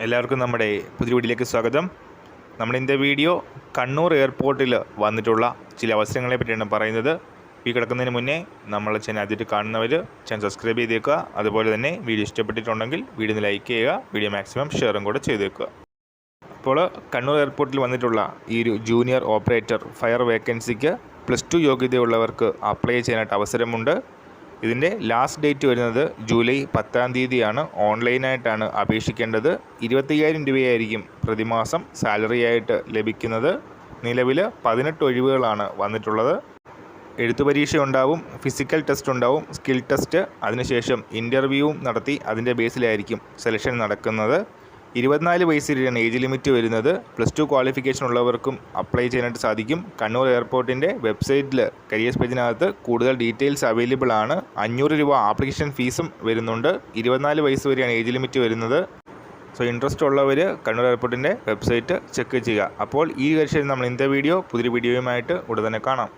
എല്ലാവർക്കും നമ്മുടെ പുതിയ വീഡിയോയിലേക്ക് സ്വാഗതം. നമ്മുടെ ഇന്നത്തെ വീഡിയോ കണ്ണൂർ എയർപോർട്ടിൽ വന്നിട്ടുള്ള ചില അവസരങ്ങളെ പറ്റിയാണ് പറയുന്നത്. ഈ കിടക്കുന്നതിന് മുന്നേ നമ്മളെ ചാനൽ ആദ്യമായിട്ട് കാണുന്നവർ ചാനൽ സബ്സ്ക്രൈബ് ചെയ്തേക്കുക. അതുപോലെ തന്നെ വീഡിയോ ഇഷ്ടപ്പെട്ടിട്ടുണ്ടെങ്കിൽ വീഡിയോ ലൈക്ക് ചെയ്യുക, വീഡിയോ മാക്സിമം ഷെയറും കൂടെ ചെയ്തേക്കുക. അപ്പോൾ കണ്ണൂർ എയർപോർട്ടിൽ വന്നിട്ടുള്ള ഈ ഒരു ജൂനിയർ ഓപ്പറേറ്റർ ഫയർ വേക്കൻസിക്ക് +2 യോഗ്യതയുള്ളവർക്ക് അപ്ലൈ ചെയ്യാനായിട്ട് അവസരമുണ്ട്. ഇതിൻ്റെ ലാസ്റ്റ് ഡേറ്റ് വരുന്നത് ജൂലൈ 10-ാം തീയതിയാണ്. ഓൺലൈനായിട്ടാണ് അപേക്ഷിക്കേണ്ടത്. 25,000 രൂപയായിരിക്കും പ്രതിമാസം സാലറി ആയിട്ട് ലഭിക്കുന്നത്. നിലവിൽ 18 ഒഴിവുകളാണ് വന്നിട്ടുള്ളത്. എഴുത്തു പരീക്ഷ ഉണ്ടാവും, ഫിസിക്കൽ ടെസ്റ്റ് ഉണ്ടാവും, സ്കിൽ ടെസ്റ്റ്, അതിനുശേഷം ഇൻ്റർവ്യൂവും നടത്തി അതിൻ്റെ ബേസിലായിരിക്കും സെലക്ഷൻ നടക്കുന്നത്. 24 വയസ്സിലാണ് ഏജ് ലിമിറ്റ് വരുന്നത്. +2 ക്വാളിഫിക്കേഷൻ ഉള്ളവർക്കും അപ്ലൈ ചെയ്യാനായിട്ട് സാധിക്കും. കണ്ണൂർ എയർപോർട്ടിൻ്റെ വെബ്സൈറ്റിൽ കരിയേഴ്സ് പേജിനകത്ത് കൂടുതൽ ഡീറ്റെയിൽസ് അവൈലബിൾ ആണ്. 500 രൂപ ആപ്ലിക്കേഷൻ ഫീസും വരുന്നുണ്ട്. 24 വയസ്സ് വരെയാണ് ഏജ് ലിമിറ്റ് വരുന്നത്. സോ ഇൻട്രസ്റ്റ് ഉള്ളവർ കണ്ണൂർ എയർപോർട്ടിൻ്റെ വെബ്സൈറ്റ് ചെക്ക് ചെയ്യുക. അപ്പോൾ ഈ വിഷയം നമ്മൾ ഇന്നത്തെ പുതിയൊരു വീഡിയോയുമായിട്ട് ഉടൻ തന്നെ കാണാം.